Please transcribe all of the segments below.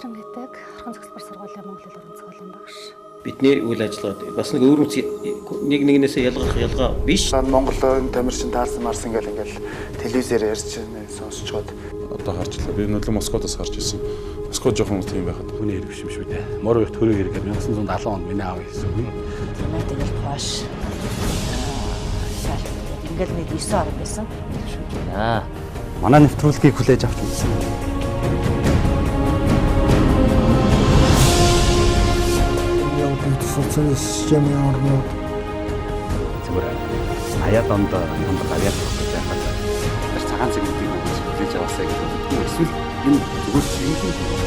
Баярсан гэдэг Орхон цогцлбор сургуулийн Монгол хэл уран зохиолын багш. Бидний үйл ажиллагаа бас нэг өөр нэг нэгнээсээ ялгаа биш. Монголын тамирчин таарсан марсан гэл ингээл телевизээр ярьж сонсчод одоо харж лээ. Би нөлөө Москвадаас харж ирсэн. Москва жоохон тийм байхад хүний хэрэг биш юм шүү дээ. Морог төрөө хэрэг 1970 онд миний аав хийсэн үг. Манай тэгэл хоош. Ингээл нэг 9 орн байсан. Манай нэвтрүүлгийг хүлээж авч үзсэн. социалист системийн орнууд зүгээр аяад онд аваад гэж яхад тэр цагаан цэгцийг хүлээж аваасаа гэж боддог. Эсвэл энэ зүгээр шинжлэх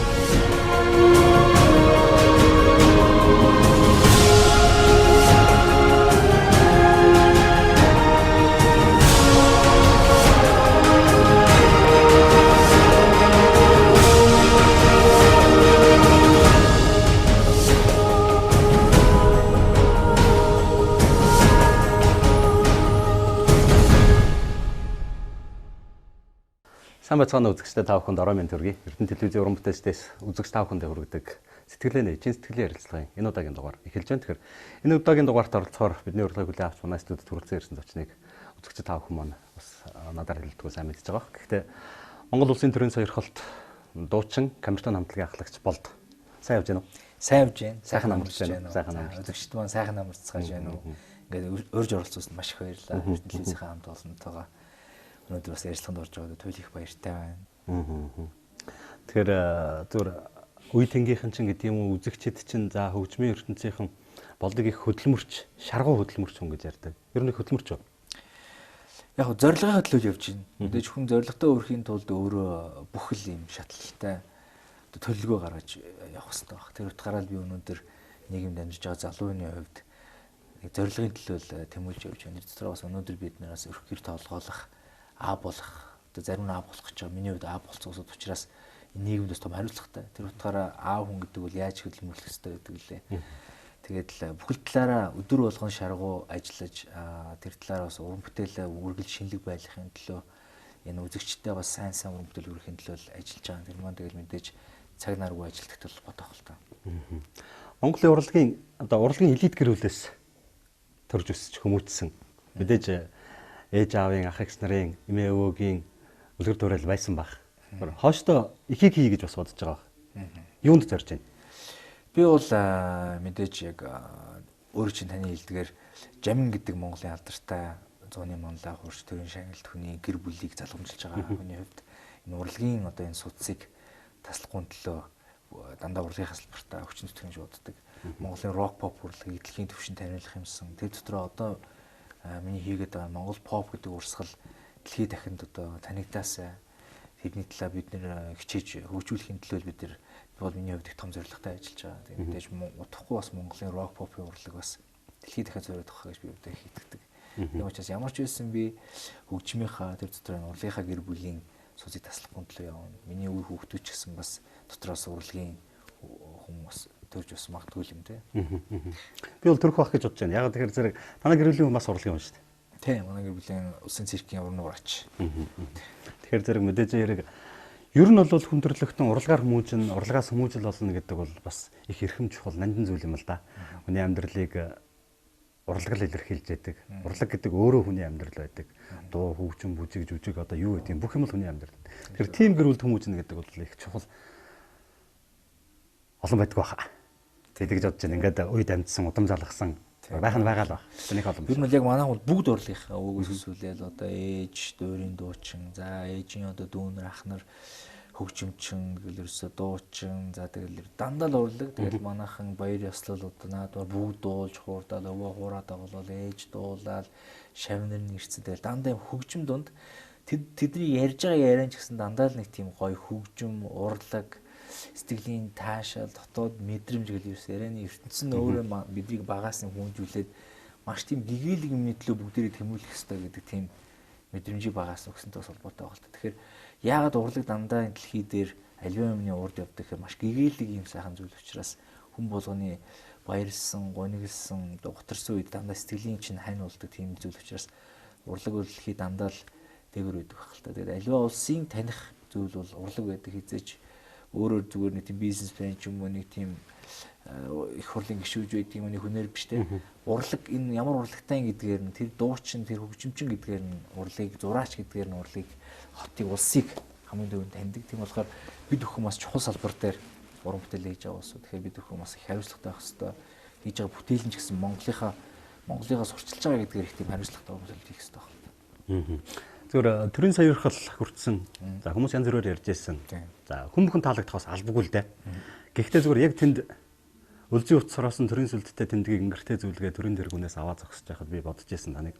Сайн бацгаана үзэгчдээ та бүхэнд орой минь төргий. Эрдэнэ телевизийн уран бүтээлчдээс үзэгч та бүхэндээ хүргэдэг сэтгэлээ чин сэтгэлийн ярилцлагын энэ удаагийн дугаар эхэлж байна. Тэгэхээр энэ удаагийн дугаарт оролцохоор бидний урилгыг хүлээн авч манай студид хүрэлцэн ирсэн зочныг үзэгч та бүхэн маань бас надаар хэлэлтгүй сайн мэдж байгаа. Гэхдээ Монгол Улсын төрийн сойрхолт дуучин камертон хамтлагийн ахлагч болд. Сайн явж байна уу? Сайн явж байна. Сайхан амарч байна. Сайхан амарч. Үзэгчд маань сайхан амарцгааж байна уу? Ингээд урьж оролцсон маш их баярлалаа. Эрдэнэ телевизийн хамт олонтойгоо өнөөдөр бас ярилцлаганд орж байгаад туйл их баяртай байна. Тэгэхээр зөв үе тэнгийнхэн чинь гэдэг юм уу үзэгчид чинь за хөгжмийн ертөнцийнхэн болдог их хөдөлмөрч, шаргуу хөдөлмөрч хүн гэж ярьдаг. Ер нь хөдөлмөрч юу? Яг зорилгын хөдлөж явж байна. Мэдээж хүн зорилготой өрхийн тулд өөрөө бүх л юм шатлалтай төлөвлөгөө гаргаж явах хэрэгтэй баг. Тэр утгаараа би өнөөдөр нийгэмд амьдарч байгаа залууны хувьд нэг зорилгын төлөө тэмүүлж явж байна. Тэр дотор бас өнөөдөр бид нараас өрх гэр тоолгоолох А болох, одоо зарим нь А болох гэж байгаа. Миний хувьд А болцоосод учраас энэ нийгэмд бас том хариуцлагатай. Тэр утгаараа А хүн гэдэг бол яаж хөдөлмөрлөх ёстой гэдэг лээ. Тэгээд л бүхэл талаараа өдөр болгон шаргуу ажиллаж тэр талаараа бас уран бүтээлээ үргэлж шинэлэг байлгахын төлөө энэ үзэгчтэй бас сайн уран бүтээл өргөхийн төлөө ажиллаж байгаа. Тэр маань тэгэл мэдээж цаг наргүй ажилтгах толботой хэл та. Монголын урлагийн одоо урлагийн элит гэр бүлээс төрж өсөж хүмүүжсэн. Мэдээж ээж аавын ах эгч нарын эмээ өвөөгийн үлгэр дуурайл байсан баг. Хоошдоо ихийг хий гэж бас бодож байгаа баг. Юунд зорж байна? Би бол мэдээж яг өөрөө чинь таны хэлдгээр Жамин гэдэг Монголын алдартай зууны манлай хурц төрийн шагналт хүний гэр бүлийг залгамжилж байгаа хүний хувьд энэ урлагийн одоо энэ судсыг таслахгүй төлөө дандаа урлагийн салбартаа хүчин зүтгэж боддог. Монголын рок поп урлагийг дэлхийн түвшинд таниулах юмсан. Тэр дотроо одоо миний хийгээд байгаа Монгол pop гэдэг урсгал дэлхийд дахинд одоо танигдаасаа тэрний талаа бид нэр хичээж хөгжүүлэхийн төлөө бид нар бол миний хувьд их том зорилготой ажиллаж байгаа. Тэгээд мэдээж утахгүй бас Монголын rock pop-ын урлаг бас дэлхийд дахинд зориулах хаа гэж би өөртөө итгэдэг. Тийм учраас ямар ч байсан би хөгжмийнхаа тэр дотор урлагийнхаа гэр бүлийн сузыг таслахгүй төлөө явна. Миний үр хүүхдүүд ч гэсэн бас дотроос урлагийн хүмүүс төрж бас магадгүй юм те. Би бол төрөх байх гэж бодож байна. Яг тэгэхээр зэрэг танай гэр бүлийн хүн бас урлагийн хүн шүү дээ. Тийм, манай гэр бүлийн Улсын циркийн уран нуураач. Тэгэхээр зэрэг мэдээж хэрэг ер нь бол хүн төрлөختөн урлагаар хүмүүжин, урлагаас хүмүүжил болно гэдэг бол бас их эрхэм чухал нандин зүйл юм л да. Хүний амьдралыг урлагал илэрхийлж яадаг. Урлаг гэдэг өөрөө хүний амьдрал байдаг. Дуу, хөгжим, бүжиг, жүжиг одоо юу гэдэг юм бүх юм л хүний амьдрал. Тэгэхээр тийм гэр бүл хүмүүжин гэдэг бол их чухал олон байдаг баха. Тэгж бодож байна. Ингээд үед амьдсан, удам залгасан байх нь байгаа л ба. Тэнийг олон. Ер нь яг манай бол бүгд урлагийнхаа өвгөөс өсвөлээл одоо ээж, дүүрийн дуучин, за ээжийн одоо дүүнэр, ах нар хөгжимчин, тэгэл ерөөсө дуучин, за тэгэл дандаа л урлаг. Тэгэл манайхан баяр ёслол одоо наадмаар бүгд дуулж хуурдаад өвөө хуураад байгаа бол ээж дуулаад шавнар нэрцэн тэгэл дандаа хөгжим дунд тэдний ярьж байгаа яриан ч гэсэн дандаа л нэг тийм гоё хөгжим, урлаг сэтгэлийн таашаал, дотоод мэдрэмж гэл ерөөс ярианы ертөнцийн өөрөө биднийг багаас нь хүнжүүлээд маш тийм гэгээлэг юмны төлөө бүгдээрээ тэмүүлэх хэрэгтэй гэдэг тийм мэдрэмжийг багаас өгсөнтэй холбоотой байна. Тэгэхээр яагаад урлаг дандаа дэлхий дээр аливаа юмны урд явдаг гэхээр маш гэгээлэг юм сайхан зүйл учраас хүн болгоны баярлсан, гонигдсан, гутарсан үед дандаа сэтгэлийн чинь хань болдог тийм зүйл учраас урлаг дэлхий дандаа л дээгүүр байдаг байх л та. Тэгээд аливаа улсын таних зүйл бол урлаг байдаг хизээч өөрөөр зүгээр нэг тийм бизнесмен ч юм уу нэг тийм их хурлын гишүүж байдаг юм нэг хүнээр биш те. Урлаг энэ ямар урлагтай гэдгээр нь тэр дуучин тэр хөгжимчин гэдгээр нь урлыг зураач гэдгээр нь урлыг хотыг улсыг хамгийн түрүүнд таньдаг. Тийм болохоор бид бүхэн бас чухал салбар дээр уран бүтээл хийж байгаа улсууд. Тэгэхээр бид бүхэн бас их хариуцлагатай байх хэрэгтэй. Хийж байгаа бүтээл нь ч гэсэн Монголынхаа сурчилж байгаа гэдгээр их тийм хариуцлагатай уран бүтээл хийх хэрэгтэй байна. Зүгээр төрийн саяурхал хүртсэн. За хүмүүс янз бүрээр ярьж ирсэн. За хүн бүхэн таалагдах бас албагүй л дээ. Гэхдээ зүгээр яг тэнд өлзий утсараас нь төрийн сүлдтэй тэмдгийг ингэртэй зүйлгээ төрийн тэргүүнээс аваа зогсож байхад би бодож ирсэн таныг.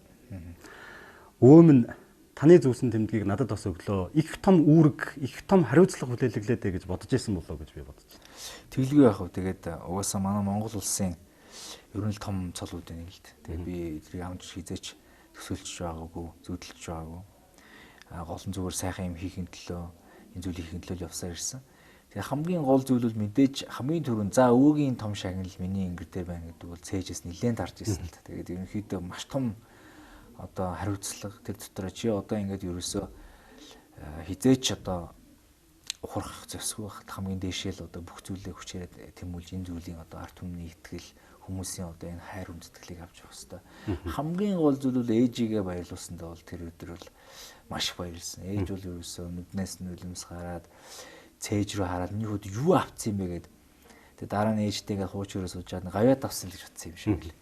Өөмн таны зүүсэн тэмдгийг надад бас өглөө их том үүрэг, их том хариуцлага хүлээлгэлээдэ гэж бодож ирсэн болоо гэж би бодож байна. Тэглгүй яах вэ? Тэгээд угаасаа манай Монгол улсын ерөн л том цолууд байна л дээ. Тэгээд би эдрийг амж хизээч төсөөлж байгаагүй, зүудэлж байгаагүй. Гол нь зүгээр сайхан юм хийхин төлөө, энэ зүйл хийхин төлөө явсаар ирсэн. Тэгээ хамгийн гол зүйл бол мэдээж хамгийн түрүүнд за өвөгийн том шагнал миний ингэр дээр байна гэдэг бол цээжээс нэлээд дарж ирсэн л та. Тэгээд ерөнхийдөө маш том одоо хариуцлага тэр дотор чи одоо ингээд ерөөсөө хизээч одоо ухрах зэвсгүй байхад хамгийн дээшэл одоо бүх зүйлээ хүчээр тэмүүлж энэ зүйлийн одоо арт түмний итгэл хүмүүсийн одоо энэ хайр хүндэтгэлийг авч явах хэрэгтэй. Хамгийн гол зүйл бол ээжигээ баярлуулсандаа бол тэр өдөр бол маш их баярлсан. Ээж бол ерөөсөө нүднээс нь үлэмс гараад цээж рүү хараад миний хүүд юу авцсан юм бэ гэд. Тэгээ дараа нь ээжтэйгээ хуучраа суужаад гавьяад авсан л гэж бодсон юм шиг л.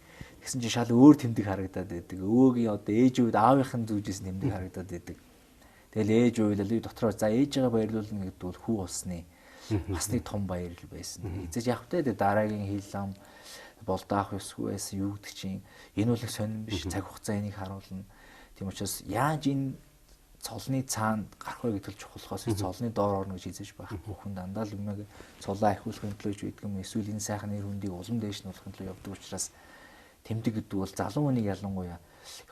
Тэгсэн чинь шал өөр тэмдэг харагдаад байдаг. Өвөөгийн одоо ээж үед аавынхын зүүжээс тэмдэг харагдаад байдаг. Тэгэл ээж уйлал дотроо за ээжигээ баярлуулна гэдэг бол хүү болсны бас нэг том баяр л байсан. Эцэж явахтай дараагийн хил лам болдаах ёсгүй байсан юу гэдэг чинь энэ бол сонирн биш цаг хугацаа энийг харуулна. Тийм учраас яаж энэ цолны цаанд гарах вэ гэдэг л чухалхоос цолны доор орно гэж хэлж байх. Бүхэн дандаа л юмэг цолоо ахиулахын төлөө ч байдаг юм эсвэл энэ сайхан нэр хүндийг улам дээш нь болохын төлөө явдаг учраас тэмдэг гэдэг бол залуу хүнийг ялангуяа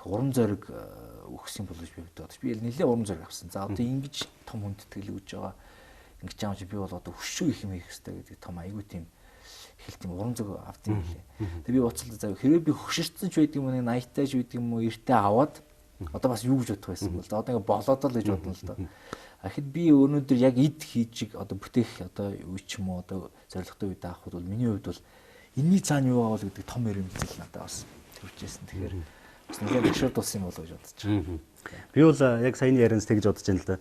урам зориг өгсөн болож би бодож. Би нэлээд урам зориг авсан. За одоо ингэж том хүндэтгэл өгж байгаа. Ингэж байгаа чи би бол одоо хөшөө их юм хийх хэрэгтэй гэдэг том айгүй тийм их тийм урам зориг авсан юм лээ. Тэгээ би боцолтой за хэрвээ би хөшөрцөн ч байдаг юм нэг 80-тай ч байдаг юм уу эртээ аваад одоо бас юу гэж бодох байсан бол одоо ингээ болоод л гэж бодно л доо. Ахид би өнөөдөр яг эд хийж одоо бүтээх одоо үе ч юм уу одоо зорилготой үед авах бол миний хувьд бол энэний цаана юу байгаа бол гэдэг том эрэмзэл надад бас төржсэн. Тэгэхээр бас нэлээд өшөөд болсон юм болоо гэж бодож байгаа. Би бол яг саяны ярианс тэгж бодож байна л да.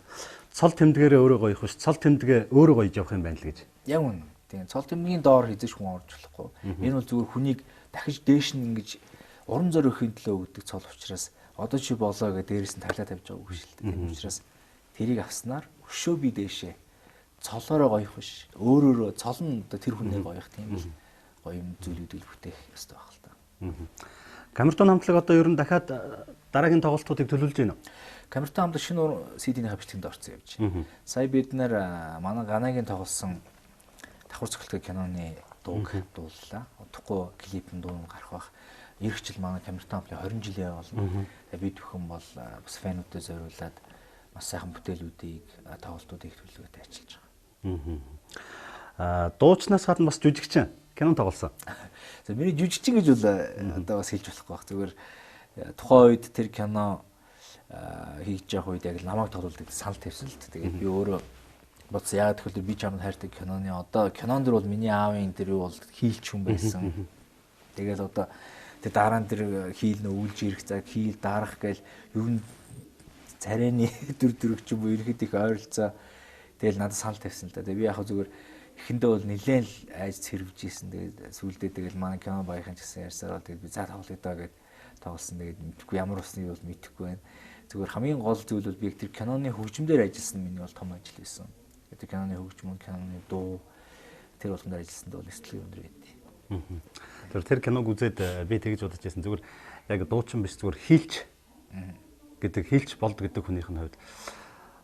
Цол тэмдгээрээ өөрөө гоёх биш, цол тэмдгээ өөрөө гоёж явах юм байна л гэж. Яг үнэ. Тийм цол тэмдгийн доор хизэж хүн орж болохгүй. Энэ бол зүгээр хүнийг дахиж дээш нь ингэж урам зоригхийн төлөө өгдөг цол учраас одоо чи болоо гэдэг дээрээс нь таглаа тавьж байгаа үг шүү дээ. Тийм учраас тэрийг авснаар өшөө би дээшээ цолоороо гоёх биш. Өөрөөрөө цол нь одоо тэр хүнээ гоёх тийм л гоё юм зүйлүүдийг бүтээх ёстой байх л та. Камертон хамтлаг одоо ер нь дахиад дараагийн тоглолтуудыг төлөвлөж байна уу? Камертон хамтлаг шинэ CD-ний бичлэгэнд орсон явж байна. Сая бид нэр манай Ганагийн тоглосон давхар цогцолтой киноны дууг дууллаа. Удахгүй клипэн дуу гарах бах. Ирэх жил манай Камертон хамтлаг 20 жилээ болно. Бид бүхэн бол бас фануудад зориулаад маш сайхан бүтээлүүдийг тоглолтуудыг төлөвлөгөөтэй ажиллаж байгаа. Дуучнаас гадна бас жүжигчин кино тоглосон. За миний жүжигчин гэж бол одоо бас хэлж болохгүй баг. Зүгээр тухайн үед тэр кино хийж явах үед яг намайг тоглуулдаг санал тавьсан л. Тэгээд би өөрөө бодсон яагаад гэвэл би чамд хайртай киноны одоо кинонд дэр бол миний аавын тэр юу бол хийлч хүн байсан. Тэгээд одоо тэр дараа нь тэр хийл нөөлж ирэх цаг хийл дарах гээл ер нь царайны дүрэг ч юм уу ерхэд их ойролцоо тэгэл надад санал тавьсан л да. Тэгээд би яг зүгээр эхэндээ бол нэлээд л айж цэрвж ийсэн. Тэгээд сүүлдээ тэгэл манай кино баяхан ч гэсэн ярьсараа тэгээд би за тоглоё даа гэд тоглосон. Тэгээд мэдхгүй ямар усны бол мэдэхгүй байна. Зүгээр хамгийн гол зүйл бол би тэр киноны хөгжмөөр ажилласан миний бол том ажил байсан. Тэр киноны хөгжмөн, киноны дуу тэр болгонд ажилласанд бол сэтгэл өндөр байд. Тэр киног үзээд би тэгж бодож байсан. Зүгээр яг дуучин биш зүгээр хийлч гэдэг хийлч болд гэдэг хүнийх нь хувьд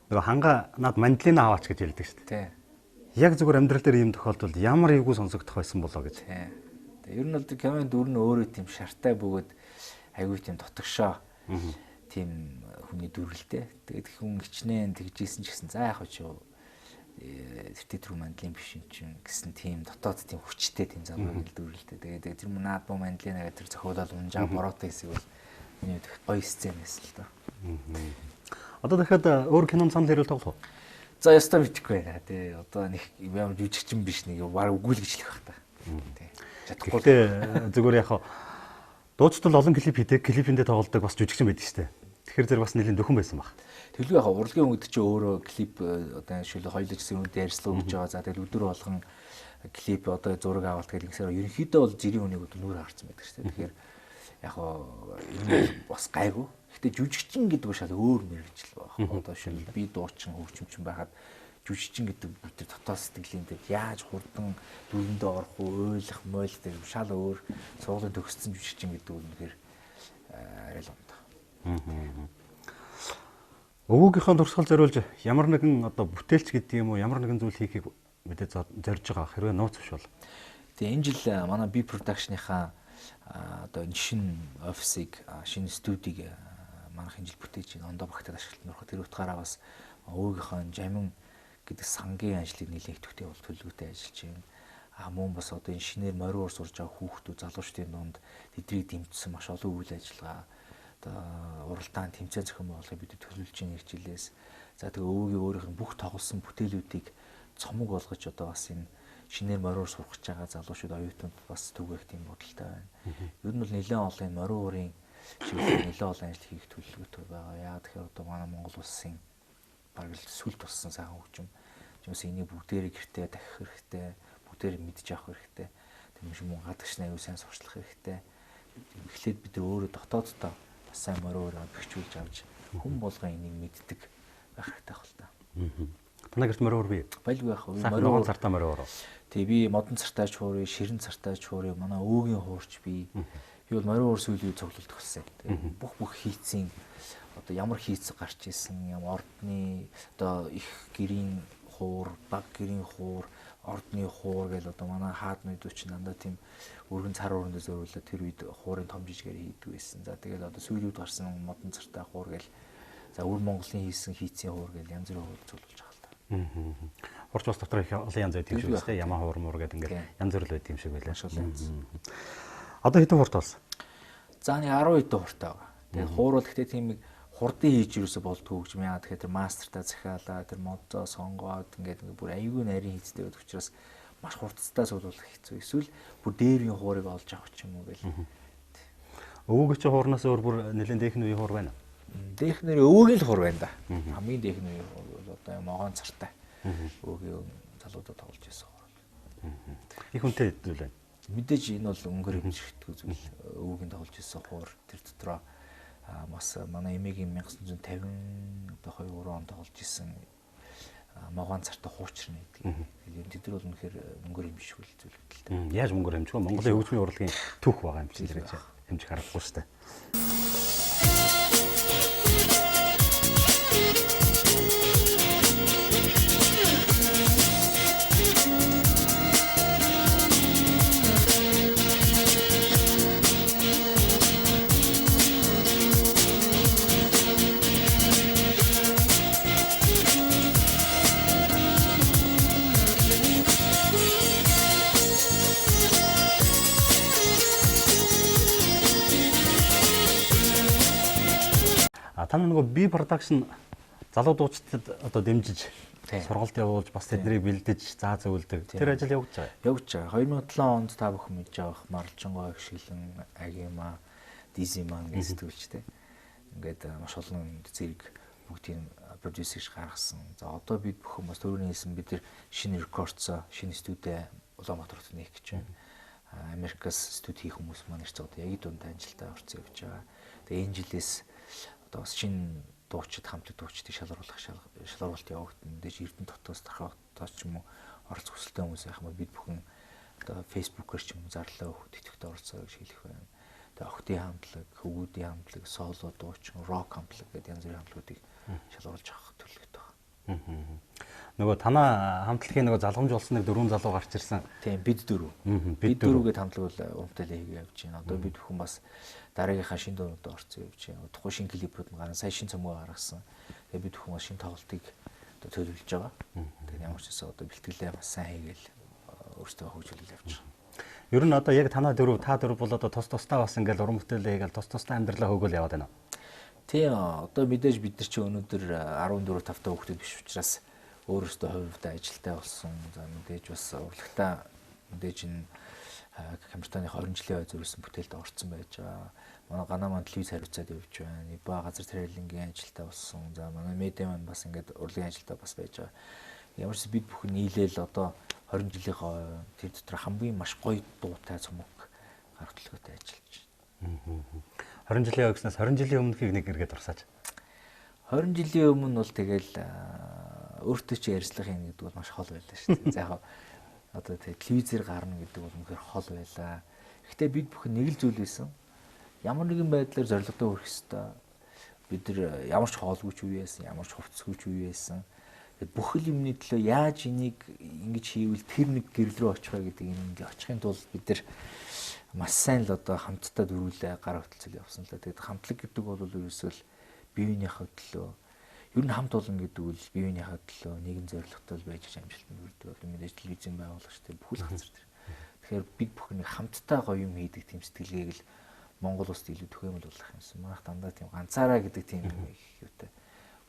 нөгөө ханга над мандлын аваач гэж хэлдэг шүү дээ. Яг зүгээр амьдрал дээр ийм тохиолдолд ямар эвгүй сонсогдох байсан болоо гэж. Тэгээ ер нь бол киноны дүр нь өөрөө тийм шартай бөгөөд аягүй тийм дотгошоо тийм хүний дүрлэлтэй. Тэгээд хүн хичнээн тэгжсэн ч гэсэн за яах вэ юу тэр мандлын биш юм чинь гэсэн тийм дотоод тийм хүчтэй тийм залууг л дүрлэлтэй. Тэгээд тэр наад бо мандлын агаад тэр зохиолол унжаа бороотой хэсэг бол миний гоё сцен байсан л доо. Одоо дахиад өөр кинон санал хэрэл тоглох уу? За ястаа мэдхгүй байна тий. Одоо нэг юм жүжигчин биш нэг баг өгүүлэгчлэх байх та. Тий. Чадахгүй. Гэхдээ зүгээр яг дууцтал олон клип хийдэг, клипэндээ тоглодог бас жүжигчин байдаг шүү дээ. Тэгэхээр зэрэг бас нэлийн дөхөн байсан баг. Тэглгүй яг урлагийн өнгөд чи өөрөө клип одоо шил хоёул гэсэн үнэтэй ярьслаа өгч байгаа. За тэгэл өдөр болгон клип одоо зураг авалт гэх юмсаар ерөнхийдөө бол жирийн үнийг нүүр харсан байдаг шүү дээ. Тэгэхээр яг энэ бас гайгүй. Гэтэ жүжигчин гэдэг нь шал өөр мэрэгжил байна. Одоо шил би дуучин хөгжимчин байхад жүжигчин гэдэг бүтэц дотоод сэтгэлийн дээр яаж хурдан дүрэндээ орох уу, ойлгох, мойлох дээр шал өөр суулын төгссөн жүжигчин гэдэг нь үнэхээр арай л онтой. Өвгийнхөө дурсгал зориулж ямар нэгэн одоо бүтээлч гэдэг юм уу, ямар нэгэн зүйл хийхийг мэдээ зорж байгаа хэрвээ нууц биш бол. Тэгээ энэ жил манай B production-ийнхаа одоо энэ шинэ офисыг, шинэ студийг манайх энэ жил бүтээж байна. Ондоо багтаад ашиглалтанд ороход тэр утгаараа бас өвгийнхөө жамин гэдэг сангийн ажлыг нэлээд идэвхтэй бол төлөвлөгөөтэй ажиллаж байна. Мөн бас одоо энэ шинээр мориор сурж байгаа хүүхдүүд, залуучдын дунд тэднийг дэмжсэн маш олон үйл ажиллагаа одоо уралдаан тэмцээн зохион байгуулалтыг бид төлөвлөж байгаа хичээлээс. За тэгээ өвгийн өөрийнх нь бүх тоглосон бүтээлүүдийг цомог болгож одоо бас энэ шинээр мориор сурах гэж байгаа залуучууд оюутнууд бас түгээх тийм бодолтой байна. Ер нь бол нэлээд олон энэ мориорын чиглэлээр нэлээд олон ажил хийх төлөвлөгөөтэй байгаа. Яагаад тэгэхээр одоо манай Монгол улсын баг л сүлд болсон сайхан хөгжим. Жимс энийг бүгдээрээ гэртээ дахих хэрэгтэй, бүгдээрээ мэдж авах хэрэгтэй. Тийм шиг мөн гадагш аюу сайн сурчлах хэрэгтэй. Эхлээд бид өөрөө дотооддоо бас сайн мориороо бэхжүүлж авч хүн болгон энийг мэддэг байх хэрэгтэй хэл та. Танай гэрт мориор бий. Байлгүй яах вэ? Мориор цартаа мориор. Тэг би модон цартаач хуурыг, ширэн цартаач хуурыг, манай өөгийн хуурч би. Би бол мориор сүйлийг цуглуулдаг болсон. Бүх хийцийн одоо ямар хийц гарч исэн, ямар ордны одоо их гэрийн хуур, баг гэрийн хуур, ордны хуур гэл одоо манай хааднууд ч дандаа тийм өргөн цар өрөндөө зориулаад тэр үед хуурын том жижигээр хийдэг байсан. За тэгээд одоо сүйлүүд гарсан модон цартаа хуур гэл за өвөр Монголын хийсэн хийцийн хуур гэл янз бүрийн хуур цуглуулж байгаа л та. Хурц бас дотор их олон янз байт юм шиг байна. Ямаа хуур муур гэдэг ингээд янз бүр л байт юм шиг байлаа. Одоо хэдэн хурд болсон? За нэг 10 хэдэн хуртай байгаа. Тэгээд хуур бол гэхдээ тийм хурдын хийж юусоо болдгоо гэж яа тэгэхээр тэр мастертаа захиалаа тэр модзоо сонгоод ингээд бүр аюулгүй нарийн хийцтэй байдаг учраас маш хурцтай суулгах хэцүү. Эсвэл бүр дээрийн хуурыг олж авах ч юм уу гэл. Өвөг чи хуурнаас өөр бүр нэлээд дээхэн үе хуур байна. Дээхэн нэр өвөгийн л хуур байна да. Хамгийн дээхэн үе бол одоо могоон цартай. Өвөгийн залуудад тоглож байсан хуур. Их үнэтэй зүйл байна. Мэдээж энэ бол өнгөр хэмжигдэх зүйл. Өвөгийн тоглож байсан хуур тэр дотроо бас манай эмээгийн 1950 одоо 2-3 онд тоглож исэн могоон цартай хуучрын гэдэг. Тэгээд тэд нар бол үнэхээр өнгөр хэмжих зүйл л дээ. Яаж өнгөр хэмжих вэ? Монголын хөгжмийн урлагийн түүх байгаа юм чинь гэж хэмжих аргагүй шүү дээ. Таны нөгөө B production залуу дуучдад одоо дэмжиж сургалт явуулж бас тэднийг бэлдэж заа зөвлөдөг. Тэр ажил явагдаж байгаа. Явагдаж байгаа. 2007 онд та бүхэн мэдж байгаа Марлжингой гişгэлэн Агима, Дизиман гэж сэтгүүлчтэй. Ингээд маш олон зэрэг бүгдийн продюсерч гаргасан. За одоо бид бүхэн бас төрөний хэлсэн бид нар шинэ рекордсоо, шинэ студи Улаанбаатарт нээх гэж байна. Америкас студи хийх хүмүүс маань ирж байгаа. Яг дунд ажилдаа орцсон явж байгаа. Тэгээ энэ жилээс одоо бас шинэ дуучид хамтлаг дуучдыг шалгаруулах шалгуулалт явагдана. Мэдээж Эрдэнэ дотоос тохиолдож ч юм уу орц хүсэлтэй хүмүүс байх юм бол бид бүхэн одоо фэйсбүүкээр ч юм уу зарлаа өгөх тэтгэврт оролцоо гэж хэлэх байна. Тэгээ охтын хамтлаг, хөвгүүдийн хамтлаг, соло дуучин, рок хамтлаг гэдэг янз бүрийн хамтлагуудыг шалгуулж авах төлөвлөгөөтэй байна. Нөгөө танаа хамтлагийн нөгөө залгамж болсон нэг 4 залуу гарч ирсэн. Тийм бид дөрөв. Бид дөрөвгээд хамтлаг бол урамтай хийгээ явж байна. Одоо бид бүхэн бас дараагийнхаа шинэ дуунуудад орцсон явж байна. Тухайн шинэ клипүүд нь гарсан, сая шинэ цомгоо гаргасан. Тэгээ бид бүхэн бас шинэ тоглолтыг одоо төлөвлөж байгаа. Тэгээ ямар ч гэсэн одоо бэлтгэлээ бас сайн хийгээл өөрсдөө хөгжүүлэл явж байгаа. Ер нь одоо яг танаа дөрөв та дөрөв бол одоо тус тустай бас ингээл уран бүтээлээ хийгээл тус тустай амьдралаа хөгөөл яваад байна. Тийм одоо мэдээж бид нар чи өнөөдөр 14 5 та хүүхдүүд биш учраас өөрөөсөө хувьдаа ажилтай болсон. За мэдээж бас урлагтаа мэдээж энэ Камертоны 20 жилийн хойд зөрүүлсэн бүтээлд орцсон байж байгаа. Манай Ганаа маань телевиз хариуцаад явж байна. Ниба газар тариалангийн ажилтай болсон. За манай медиа маань бас ингээд урлагийн ажилтай бас байж байгаа. Ямар ч бид бүхэн нийлээл одоо 20 жилийнхаа тэр дотор хамгийн маш гоё дуутай цомог гарах төлөвтэй ажиллаж байна. 20 жилийн өгснөөс 20 жилийн өмнөхийг нэг эргээд урсаач. 20 жилийн өмнө бол тэгэл өөртөө чи ярьцлагын гэдэг бол маш хол байлаа шүү дээ. За яг одоо телевизээр гарна гэдэг бол үнэхээр хол байлаа. Гэхдээ бид бүхэн нэг л зүйл байсан. Ямар нэгэн байдлаар зорилгодоо хүрэх ёстой. Бид нар ямар ч хоолгүй ч үе байсан, ямар ч хувцсгүй ч үе байсан. Бүх л юмны төлөө яаж энийг ингэж хийвэл тэр нэг гэрэл рүү очих вэ гэдэг ингэ очихын тулд бид нар маш сайн л одоо хамтдаа дөрвөлээ гар хөтөлцөл явсан л да. Тэгээд хамтлаг гэдэг бол ерөөсөө биеийнхээ төлөө ер нь хамт олон гэдэг үл биеийнхээ төлөө нийгэм зорилготой байж амжилтанд хүрдэг бол мэдээж телевизийн байгуулагч тэр бүхэл газар тэр. Тэгэхээр бид бүхэн хамтдаа гоё юм хийдэг тийм сэтгэлгээг л Монгол улсад илүү түгээмэл болгох юмсан. Манайх дандаа тийм ганцаараа гэдэг тийм юм их юутай.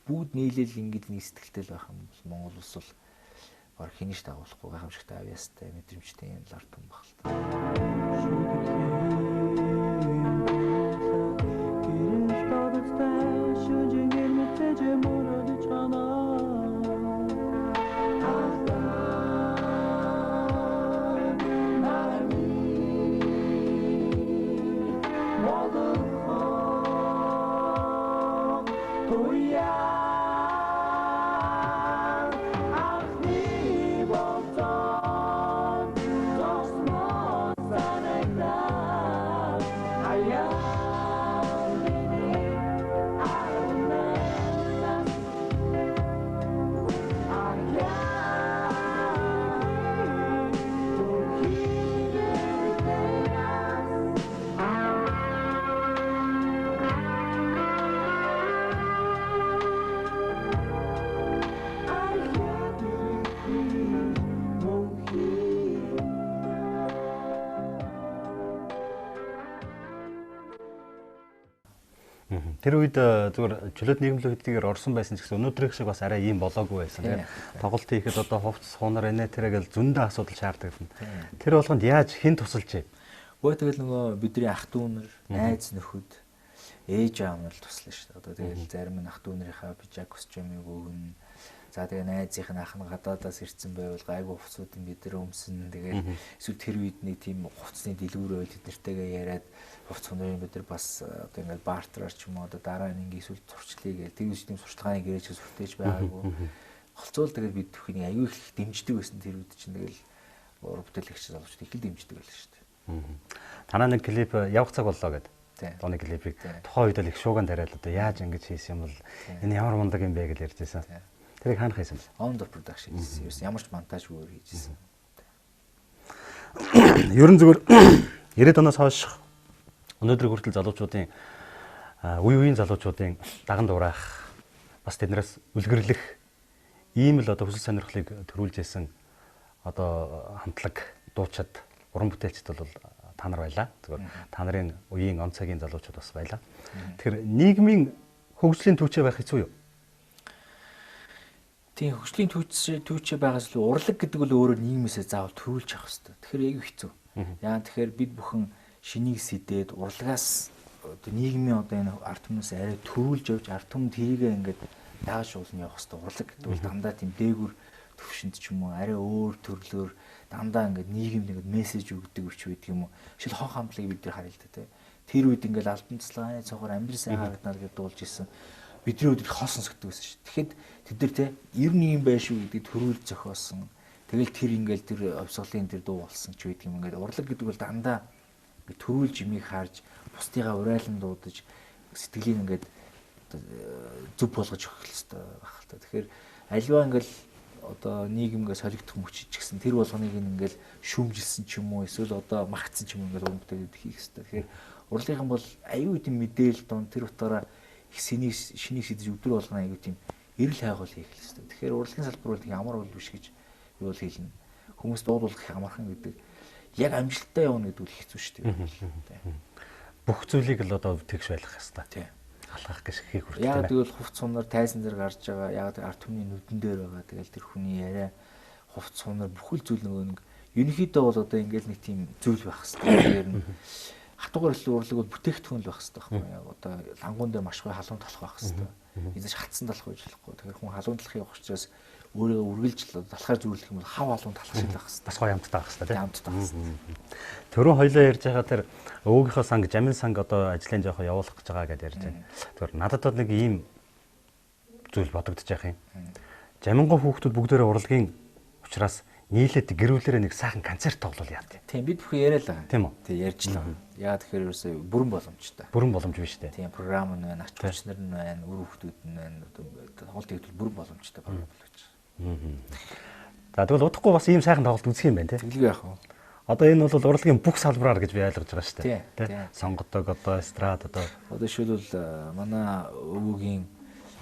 Бүгд нийлээл ингэж нэг сэтгэлтэй л байх юм бол Монгол улс бол баг хинийш дагуулахгүй гайхамшигтай авьяастай мэдрэмжтэй юм лар том баг л та. Тэр үед зүгээр чөлөөт нийгэмлэг хэдийгээр орсон байсан ч гэсэн өнөөдрийнх шиг бас арай ийм болоогүй байсан тийм. Тоглолт хийхэд одоо хувцс хунаар инээ тэрэгэл зөндөө асуудал шаарддаг. Тэр болгонд яаж хэн тусалж вэ? Өө тэгэл нөгөө бидний ах дүүнэр, найз нөхөд, ээж аав нар туслана шүү дээ. Одоо тэгэл зарим нь ах дүүнэрийнхаа пижак костюмыг өгнө. За тэгээ найзынх нь ах нь гадаадаас ирсэн байвал гайгүй хувцсуудын бид нар өмсөн. Тэгээд эсвэл тэр үед нэг тийм хувцсны дэлгүүр байл тэднэртэйгээ яриад хувцс хүнээр бид нар бас одоо ингээд бартераар ч юм уу одоо дараа нь ингээд эсвэл зурчлыг гээл тэгвэл тийм сурталгааны гэрээч сүртээж байгаагүй. Холцоол тэгээд бид бүхний аюу их дэмждэг байсан тэр үед чинь тэгэл бүтээгч залуучууд их л дэмждэг байлаа шүү дээ. Танаа нэг клип явах цаг боллоо гэдэг. Тооны клипийг тухайн үед л их шууган тариал одоо яаж ингэж хийсэн юм бол энэ ямар мундаг юм бэ гэж ярьжсэн. Тэрийг хаанах хийсэн бэ? Outdoor production хийсэн. Ямар ч монтажгүй хийжсэн. Ерөн зүгээр 90-ад оноос хойш өнөөдөр хүртэл залуучуудын үеийн залуучуудын даган дураах бас тэднээс үлгэрлэх ийм л одоо хүсэл сонирхлыг төрүүлж исэн одоо хамтлаг дуучид уран бүтээлчд бол та нар байлаа. Зүгээр та нарын үеийн он цагийн залуучууд бас байлаа. Тэгэхээр нийгмийн хөгжлийн түүчээ байх хэцүү юу? Тийм хөгжлийн түүчээ байгаас л урлаг гэдэг бол өөрөө нийгмээсээ заавал төрүүлж авах хэрэгтэй. Тэгэхээр яг хэцүү. Яа тэгэхээр бид бүхэн шинийг сэдээд урлагаас одоо нийгмийн одоо энэ ард түмнээс арай төрүүлж явж ард түмэнд тэрийгээ ингээд дааш уулна явах хэрэгтэй. Урлаг гэдэг бол дандаа тийм дээгүр төвшөнд ч юм уу арай өөр төрлөөр дандаа ингээд нийгэмд ингээд мессеж өгдөг өч байдаг юм уу. Жишээл хон хамтлагийг бид нар харъя л да тий. Тэр үед ингээд альбан цэцлэгааны цогоор амьдрал сайн харагдана гэж дуулж исэн. Бидний өдөр хол сонсгдөг байсан шүү. Тэгэхэд тэд нар те 91 байш шүү гэдэг төрүүл зохиосон. Тэгэл тэр ингээл тэр овсголын тэр дуу болсон ч байдаг юм. Ингээд урлаг гэдэг бол дандаа төрүүл жимийг харж бусдыгаа урайлан дуудаж сэтгэлийг ингээд зүв болгож өгөх хэрэгтэй байх л та. Тэгэхээр альва ингээл одоо нийгэмгээ солигдох мөчж гэсэн тэр болгоныг ингээл шүүмжилсэн ч юм уу эсвэл одоо магтсан ч юм ингээд уран бүтээлүүд хийх хэрэгтэй. Тэгэхээр урлагийнхан бол аюу тийм мэдээлэл дон тэр утгаараа их шинийг шидэж өдөр болгоно аюу тийм эрэл хайгуул хийх хэрэгтэй. Тэгэхээр урлагийн салбар бол ямар бол биш гэж юу л хэлнэ. Хүмүүс дуудуулах амархан гэдэг яг амжилттай явна гэдэг үл хэцүү шүү дээ. Бүх зүйлийг л одоо тэгш байлгах хэрэгтэй. Тийм. халах гэж хийх хүртэл. Яг тэгвэл хувц сунаар тайзан дээр гарч байгаа. Яг ард түмний нүдэн дээр байгаа. Тэгэл тэр хүний яриа хувц сунаар бүхэл зүйл нөгөө нэг ерөнхийдөө бол одоо ингээл нэг тийм зүйл байх хэрэгтэй. Тэр нь хатуугаар илүү урлаг бол бүтээгдэхүүн л байх хэрэгтэй байхгүй юу? Одоо лангуун дээр маш гоё халуун талах байх хэрэгтэй. Эзэж хатсан талах байж болохгүй. Тэгэхээр хүн халуун талахын явах учраас өөрөө үргэлж талахаар зүйрлэх юм бол хав халуун талах шиг байх хэрэгтэй. Бас гоё амттай байх хэрэгтэй тийм. Амттай байх хэрэгтэй. Төрөө хоёлоо ярьж байгаа тэр өвгийнхөө санг, жамин санг одоо ажлын жоохон явуулах гэж байгаа гэдээ ярьж байна. Тэгэхээр надад бол нэг ийм зүйл бодогдож байгаа юм. Жамингоо хүүхдүүд бүгдээрээ урлагийн учраас нийлээд гэрүүлээрээ нэг сайхан концерт тоглол яа тий. Тийм бид бүхэн яриа л байгаа. Тийм үү? Тий ярьжлаа. Яа тэгэхээр ерөөсөө бүрэн боломжтой. Бүрэн боломж биш үү? Тийм програм нь байна, ач хүчнэр нь байна, үр хүүхдүүд нь байна. Тоглолт хийх бүрэн боломжтой програм болж байна. За тэгвэл удахгүй бас ийм сайхан тоглолт үзэх юм байна тий. Тэглэг яах вэ? Одоо энэ бол урлагийн бүх салбараар гэж би ойлгож байгаа шүү дээ. Тий. Сонгодог одоо эстрад одоо Жишээлбэл манай өвөгийн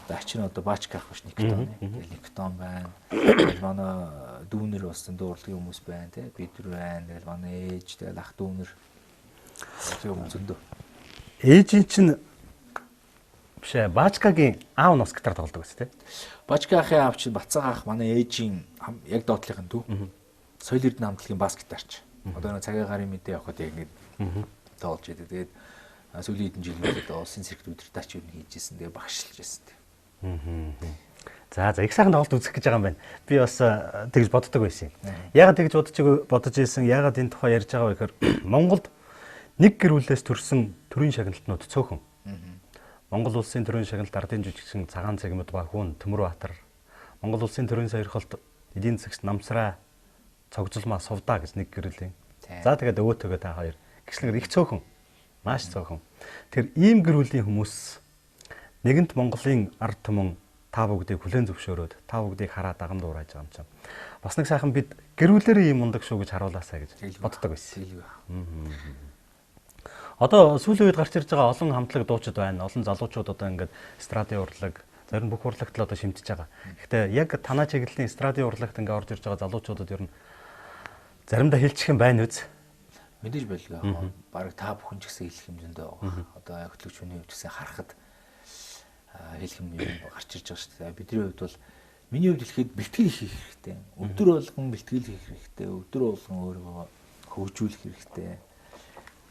ачин одоо баачка ах биш Никтон. Никтон байна. Тэгэл манай дүүнэр бас зөндөө урлагийн хүмүүс байна тий. Бид нар байна. Тэгэл манай ээж тэгэл ах дүүнэр зөндөө. ээжийн чинь биш ээ баачкагийн аав нас гитар тоглодог байсан тий. Баачка ахын аав чинь Бацаа ах манай ээжийн яг доотлихын дүү. Соёл эрдэнэ хамтлагийн бас гитарч. Одоо нэг цагийн гарын мэдээ явахад яг ингэ тоолж идэв. Тэгээд сүүлийн хэдэн жилүүдэд улсын циркт удирдаач юу хийжсэн. Тэгээд багшилж байсан. За их сайхан тоглолт үзэх гэж байгаа юм байна. Би бас тэгж боддог байсан юм. Яагаад тэгж бодож ийсэн? Яагаад энэ тухай ярьж байгаа вэ гэхээр Монголд нэг гэр бүлээс төрсэн төрийн шагналтнууд цөөхөн. Монгол улсын төрийн шагналт ардын жүжигчин Цагаан цэгмэд ба хүн Төмөрбаатар, Монгол улсын төрийн сойрхолт эдийн засагч Намсраа цогцолмаа Сувдаа гэж нэг гэрлийн. За тэгээд өвөөтөөгөө та хоёр гिचлэгэр их цөөхөн. Маш цөөхөн. Тэр ийм гэр бүлийн хүмүүс нэгэнт Монголын ард түмэн та бүгдийг хүлээн зөвшөөрөөд та бүгдийг хараад даган дуурайж байгаа юм чинь. Бас нэг сайхан бид гэрүүлээрээ ийм мундаг шүү гэж харуулаасаа гэж боддог байсан. Одоо сүүлийн үед гарч ирж байгаа олон хамтлаг дуучид байна. Олон залуучууд одоо ингээд эстрадын урлаг, зарим бүх урлагт л одоо шимтэж байгаа. Гэхдээ яг танаа чиглэлийн эстрадын урлагт ингээд орж ирж байгаа залуучуудад ер нь заримдаа хэлчих юм байна үз. Мэдээж байлгаа. Бараг та бүхэн ч гэсэн хэлэх юм зөндөө байгаа. Одоо хөтлөгч хүний хувьд гэсэн харахад хэлэх юм гарч ирж байгаа шүү дээ. Бидний хувьд бол миний хувьд хэлэхэд бэлтгэл хийх хэрэгтэй. Өдөр болгон бэлтгэл хийх хэрэгтэй. Өдөр болгон өөрийгөө хөгжүүлэх хэрэгтэй.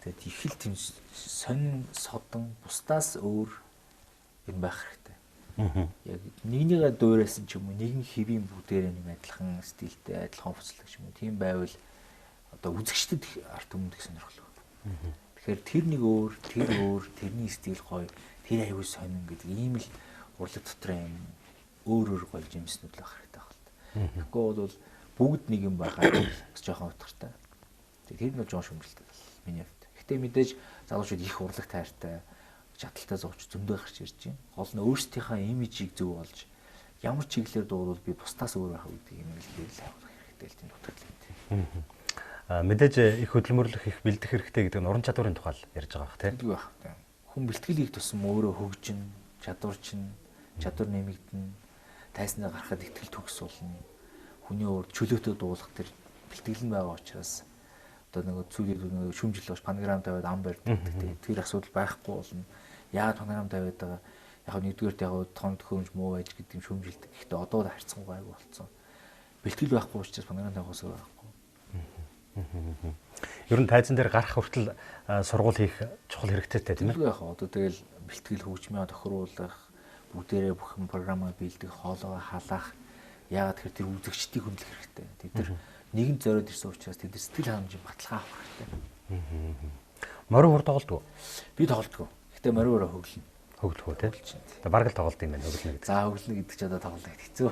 Тэгээд их л тийм сонин содон бусдаас өөр юм байх хэрэгтэй. Яг нэгнийгээ дуурайсан ч юм уу, нэгэн хэвийн бүгдээрээ нэг адилхан стилтэй, адилхан хувцлаг ч юм уу. Тийм байвал одоо үзэгчдэд арт өмнөд их сонирхол. Тэгэхээр тэр нэг өөр, тэрний стил гоё, тэр аюул сонин гэдэг ийм л урлаг дотор юм өөр гоё жимснүүд л байх хэрэгтэй байна. Тэгэхгүй бол бүгд нэг юм байхад бас жоохон утгартай. Тэр нь бол жоохон шүмжэлтэй миний хувьд. Гэтэ мэдээж залуучууд их урлаг тайртай, чадaltaй зовч зөндөө гарч ирж байна. Гол нь өөрсдийнхээ имижийг зөв болж ямар чиглэлээр дуурал би бусдаас өөр байх гэдэг юм л хайвах хэрэгтэй л тийм утгатай. Мэдээж их хөдөлмөрлөх, их бэлдэх хэрэгтэй гэдэг нь уран чадварын тухай ярьж байгаа бах тийм. Байх тийм. Хүн бэлтгэл хийх тусам өөрөө хөгжин, чадвар нэмэгдэн, тайснаа гарахад ихтгэл төгс болно. Хүний өөр чөлөөтэй дуулах тэр бэлтгэл нь байгаа учраас одоо нэг зүйлүүд шүмжил баш панограм тавиад ам барьдаг тийм. Тэр асуудал байхгүй болно. Яагаад панограм тавиад байгаа? Яг нэгдүгээрт яг тоонд хөөмж муу байж гэдэг юм шүмжилдэг. Гэхдээ одоо харьцангуй айгүй болцсон. Бэлтгэл байхгүй учраас панограм тавихаас байхгүй. Ер нь тайзан дээр гарах хүртэл сургууль хийх чухал хэрэгтэй тийм ээ. Яг одоо тэгэл бэлтгэл хөгжмөө тохируулах, бүгдээрээ бүх програмаа биелдэх, хоолойгоо халаах. Яагаад тэгэхээр тэр үзэгчдийг хөндлөх хэрэгтэй. Тэд нар нэгэн зориод ирсэн учраас тэд сэтгэл хангамжийг баталгаа авах хэрэгтэй. Морин хур тоглодгоо. Би тоглодгоо. Гэтэ мориороо хөглөн. Хөглөх үү те. Тэгээ бараг л тоглолт юм байна хөглөнө гэдэг. За хөглөнө гэдэг чи одоо тоглох хэцүү.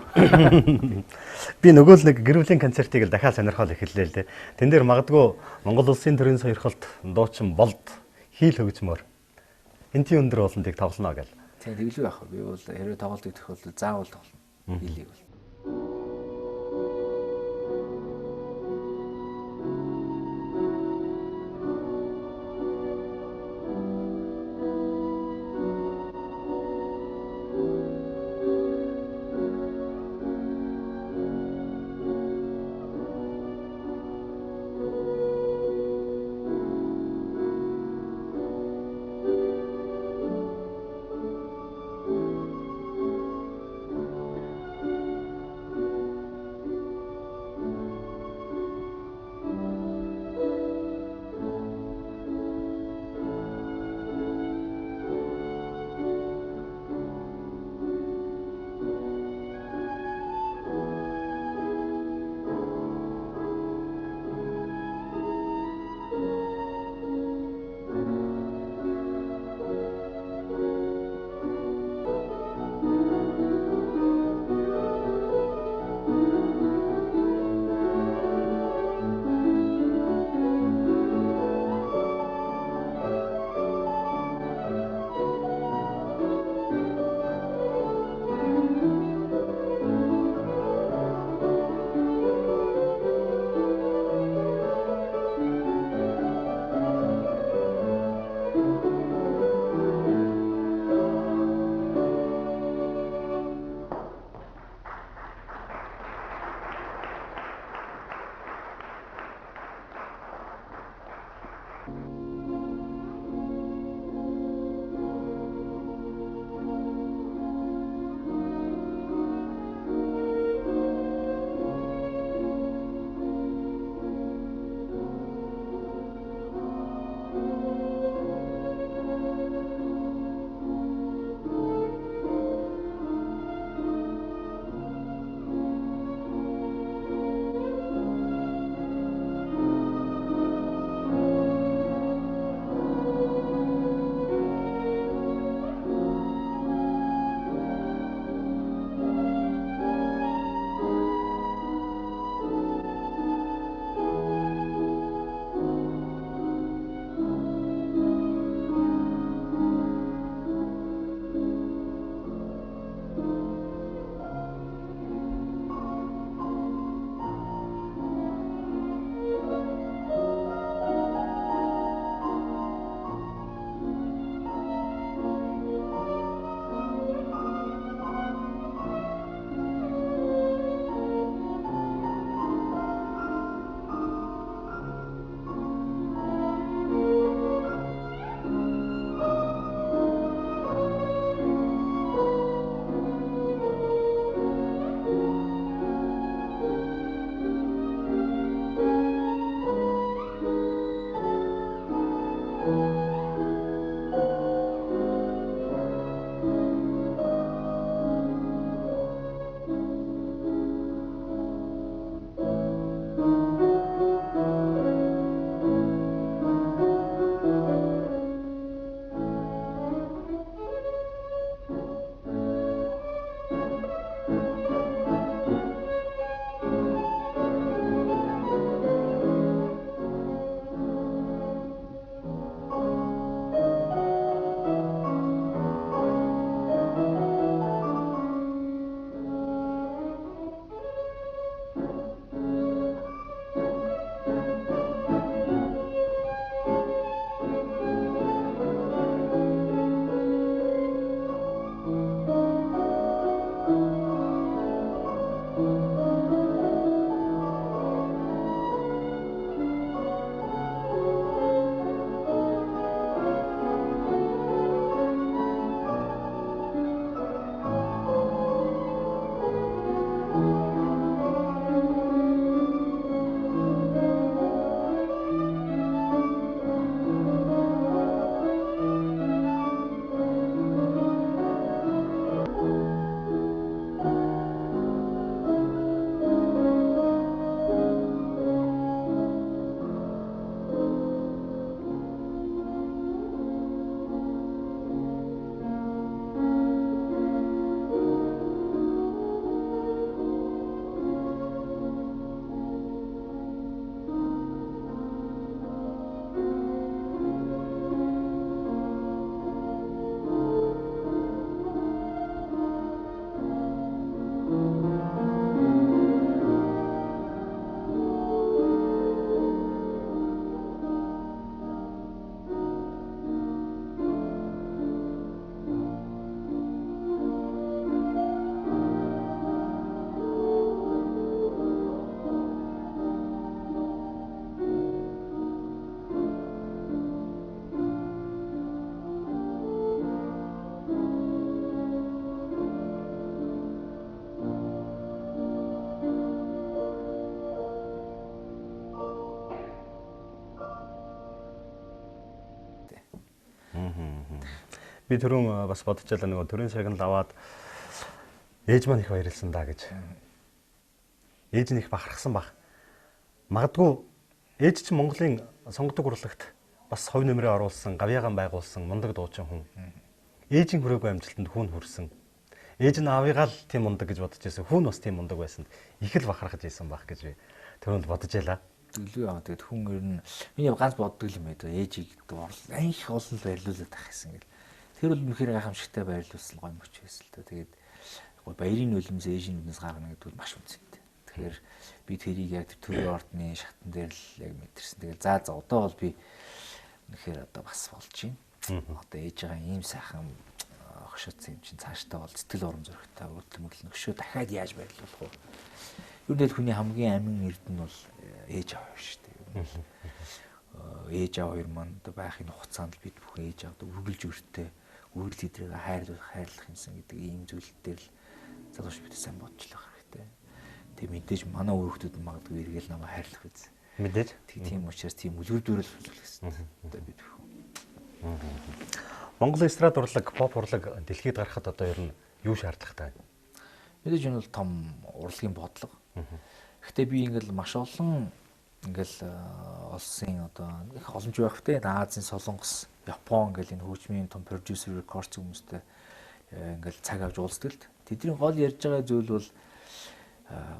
Би нөгөө л нэг гэрүүлийн концертыг л дахиад сонирхол эхэллээ л те. Тэн дээр магадгүй Монгол улсын төрийн сойрхолт дуучин болд хийл хөгжмөр энтийн өндөр болонтыг тоглоно гэл. Тийм тэглүү яах вэ? Би бол хэрвээ тоглолт идэх бол заавал тоглоно. Хийлийг бол. би түрүүн бас бодож байлаа нөгөө төрийн шагнал аваад ээж маань их баярлсан да гэж. Ээж нь их бахархсан баг. Магадгүй ээж чинь Монголын сонгодог урлагт бас хувь нэмрээ оруулсан, гавьяагаан байгуулсан мундаг дуучин хүн. Ээжийн хүрээгүй амжилтанд хүүн хүрсэн. Ээж нь аавыгаа л тийм мундаг гэж бодож байсан. Хүүн бас тийм мундаг байсан. Их л бахархаж исэн баг гэж би түрүүнд бодож байлаа. Тэглүү яа тэгээд хүн ер нь миний ганц боддог юм байдаг. Ээжийг их олон баярлуулаад ах гэсэн гэл. Тэр бол үнэхээр гайхамшигтай баярлуулсан гоё мөч байсан л та. Тэгээд баярын нулимс ээжийн нүднээс гаргана гэдэг бол маш үнцэнтэй. Тэгэхээр би тэрийг яг төрийн ордны шатан дээр л яг мэдэрсэн. Тэгээд за одоо бол би үнэхээр одоо бас болж байна. Одоо ээжийн ийм сайхан хошоцсон юм чинь цаашдаа бол сэтгэл урам зоригтой өглөмөглөн өшөө дахиад яаж баярлуулах вэ? Юу гэдэг хүний хамгийн амин эрд нь бол ээж аав шүү дээ. Ээж аав хоёр маань одоо байхын хугацаанд бид бүхэн ээж аавд үргэлж өртөө үргэлж эдрийг хайрлах юмсан гэдэг ийм зүйл дээр л залууч бид сайн бодож л байх хэрэгтэй. Тэг мэдээж манай өөрөөхдүүд магадгүй эргээл намайг хайрлах биз. Мэдээж. Тийм учраас тийм үлгэрдүүрэл үзүүлэх хэрэгтэй. Одоо бид бүхэн. Монгол эстрад урлаг, поп урлаг дэлхийд гарахад одоо ер нь юу шаардлагатай вэ? Мэдээж энэ бол том урлагийн бодлого. Гэхдээ би ингээл маш олон ингээл олсын одоо их боломж байх те Азийн Солонгос, Япон ингээл энэ хөгжмийн том продюсер, рекорд хүмүүстэй ингээл цаг авч уулздаг л. Тэдний гол ярьж байгаа зүйл бол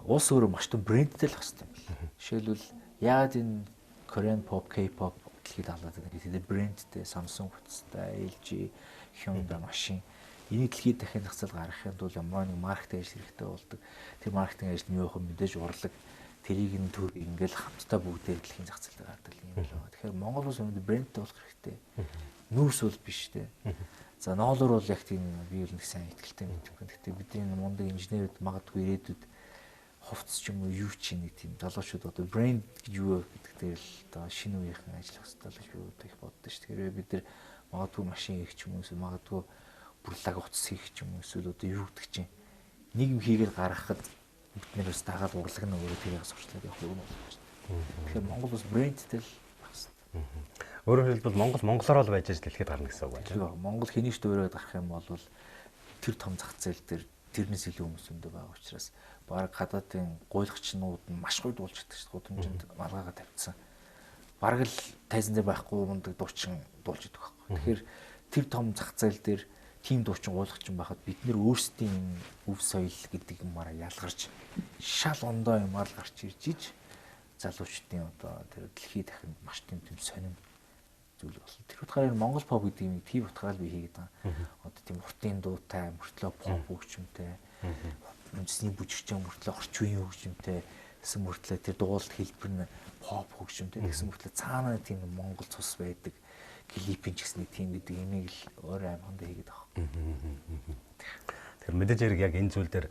улс өөрөө маш том брэндтэй л хэвчээ юм байна. Жишээлбэл яагаад энэ Korean pop, K-pop дэлхийд халаад байгаа. Тэгээд брэндтэй Samsung хүчтэй, LG, Hyundai машин энийг дэлхийд дахин зохицол гаргахын тулд ямар нэг маркетинг ажил хэрэгтэй болдог. Тэр маркетинг ажил нь юу вэ? Мэдээж урлаг тэрийг нь төр ингээл хамтдаа бүгдээр дэлхийн зохицолд гаргадаг юм байна. Тэгэхээр Монгол улс өнөөдөр брэндтэй болох хэрэгтэй. Нүүрс бол биш те. За ноолор бол яг тийм би бол нэг сайн ихтэй мэдгүй. Гэхдээ бидний мундаг инженерүүд магадгүй ирээдүйд хувцс ч юм уу юу ч нэг тийм залуучууд одоо брэнд гэж юу гэдэг дээр л одоо шинэ үеийнхэн ажиллах хэрэгтэй л гэж би одоо их боддоо шүү. Тэгэхээр бид нар магадгүй машин хийх ч юм уу эсвэл магадгүй бүрлаг утас хийх ч юм уу эсвэл одоо юу гэдэг чинь нэг юм хийгээл гаргахад бид нэр бас дагаад урлаг нь өөрөө тэрийг сурчлаад явах юм байна. Тэгэхээр Монгол бас брэндтэй л байх хэрэгтэй. Өөрөөр хэлбэл монголоор л байж дэлхийд гарна гэсэн үг байна. Монгол хэнийг ч дөөрөөд гарах юм бол тэр том зах зээл дээр тэрнээс илүү хүмүүс өндөө байгаа учраас баг гадаадын гуйлгчнууд нь маш гоё дуулж чаддаг шүү дээ. Гудамжинд малгайгаа тавьчихсан. Бараг л тайзан дээр байхгүй мундаг дуучин дуулж идэх байхгүй. Тэгэхээр тэр том зах зээл дээр тийм дуучин гуйлгчин байхад бид нэр өөрсдийн өв соёл гэдэг юмараа ялгарч шал ондоо юмар л гарч ирж иж залуучдын одоо тэр дэлхийд дахин маш тийм сонин зүйл болно. Тэр утгаараа Монгол pop гэдэг юм тийм утгаараа би хийгээд байгаа. Одоо тийм уртын дуутай, мөртлөө pop хөгжимтэй, үндэсний бүжигчин мөртлөө орчин үеийн хөгжимтэй, гэсэн мөртлөө тэр дуулалт хэлбэр нь pop хөгжимтэй, гэсэн мөртлөө цаанаа тийм Монгол цус байдаг. Клипийн ч гэсэн тийм гэдэг имийг л өөр аймагт хийгээд байгаа. Тэр мэдээж хэрэг яг энэ зүйл дээр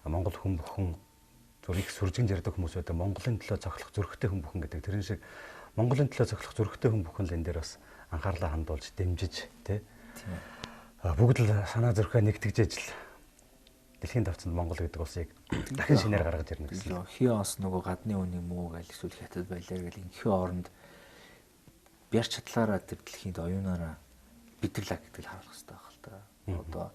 Монгол хүн бүхэн зүрх сүржигэн ярьдаг хүмүүс байдаг. Монголын төлөө цохлох зүрхтэй хүн бүхэн гэдэг. Тэрэн шиг Монголын төлөө цохлох зүрхтэй хүн бүхэн л энэ дээр бас анхаарлаа хандуулж дэмжиж тий. Бүгд л санаа зүрхээ нэгтгэж ажил дэлхийн давцанд Монгол гэдэг улсыг дахин шинээр гаргаж ирнэ гэсэн. Хиос нөгөө гадны үнийг муу гал эсвэл хятад байлаа гэл инхийн оронд бярч чадлаараа тэр дэлхийд оюунаараа бидэрлэг гэдэг л харуулах хэрэгтэй байх л та. Одоо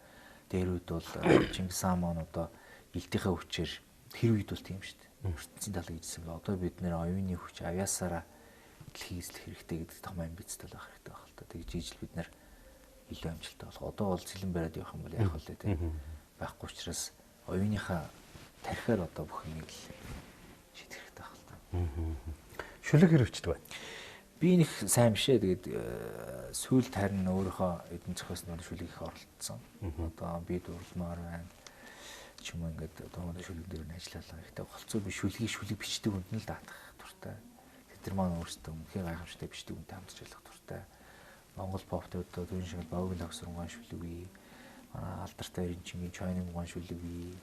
дээрүүд бол Чингис хаан маань одоо элдийнхээ хүчээр тэр үед бол тийм шүү дээ. ертөнцийн талыг хийсэн. Одоо бид нэр оюуны хүч авьяасаараа дэлхийг эзлэх хэрэгтэй гэдэг том амбицтай байх хэрэгтэй байх л та. Тэгж ижил бид нэр илүү амжилттай болох. Одоо бол цэлэн бариад явах юм бол яах вэ те. Байхгүй учраас оюуныхаа тархиар одоо бүх юмыг л шийдэх хэрэгтэй байх л та. Шүлэг хэрэгчдэг бай. Би нэг сайн бишээ. Тэгээд сүүлд харин өөрийнхөө эдэн зохиосны шүлэг их оролцсон. Одоо би дурлмаар байна. Ч юм уу ингээд одоо шүлэг дээр нь ажиллалаа. Гэхдээ голцоо би шүлэг бичдэг хүнд нь л даатах дуртай. Тэр маань өөрсдөө үнхээр гайхамшигтай бичдэг хүнтэй хамтарч ажиллах дуртай. Монгол поптой одоо төрийн шиг Баогийн лагсрангуан шүлэг бий. Манай алдартай эренчингийн Чойнын гуан шүлэг бий.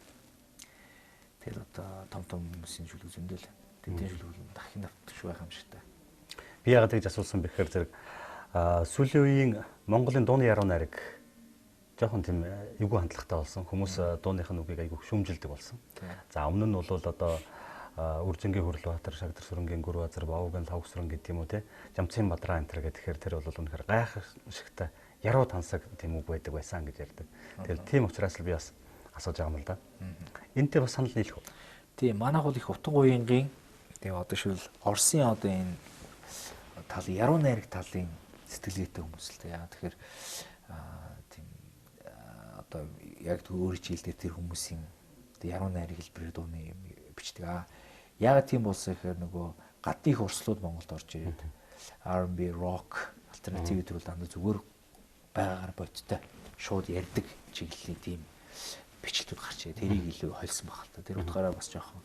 Тэр одоо том хүмүүсийн шүлэг зөндөл. Тэдний шүлэг дахин давтах шүү гайхамшигтай. Би яагаад гэж асуусан бэхээр зэрэг сүүлийн үеийн Монголын дууны яруу найраг жоохон тийм эвгүй хандлагатай болсон. Хүмүүс дууныхын үгийг айгүй шүүмжилдэг болсон. За өмнө нь бол одоо Үржингийн Хөрлбаатар, Шагдар сүрэнгийн Гүрбазар, Баогийн Лавсран гэдэг юм уу те. Жамцын Бадраа энэ төр гэхээр тэр бол үнэхээр гайхамшигтай яруу тансаг тийм үг байдаг байсан гэж ярьдаг. Тэгэхээр тийм учраас л би бас асууж байгаа юм л да. Энтэй бас санал нийлэх үү? Тийм, манайх бол их утга уянгийн тэгээ одоо шил Оросын одоо энэ тал яруу найраг талын сэтгэлгээтэй хүмүүс л дээ. Тэгэхээр тийм одоо яг өөр жилдээ тэр хүмүүсийн яруу найраг хэлбэрээр дууны юм бичдэг. Яагаад тийм болсон гэхээр нөгөө гадны их урслууд Монголд орж ирээд R&B, rock, альтернатив төрөл дандаа зүгээр байгаагаар бодтой шууд ярьдаг чиглэлийн тийм бичлэгүүд гарч ирээ. Тэрийг илүү хольсон баг л та. Тэр утгаараа бас жоохон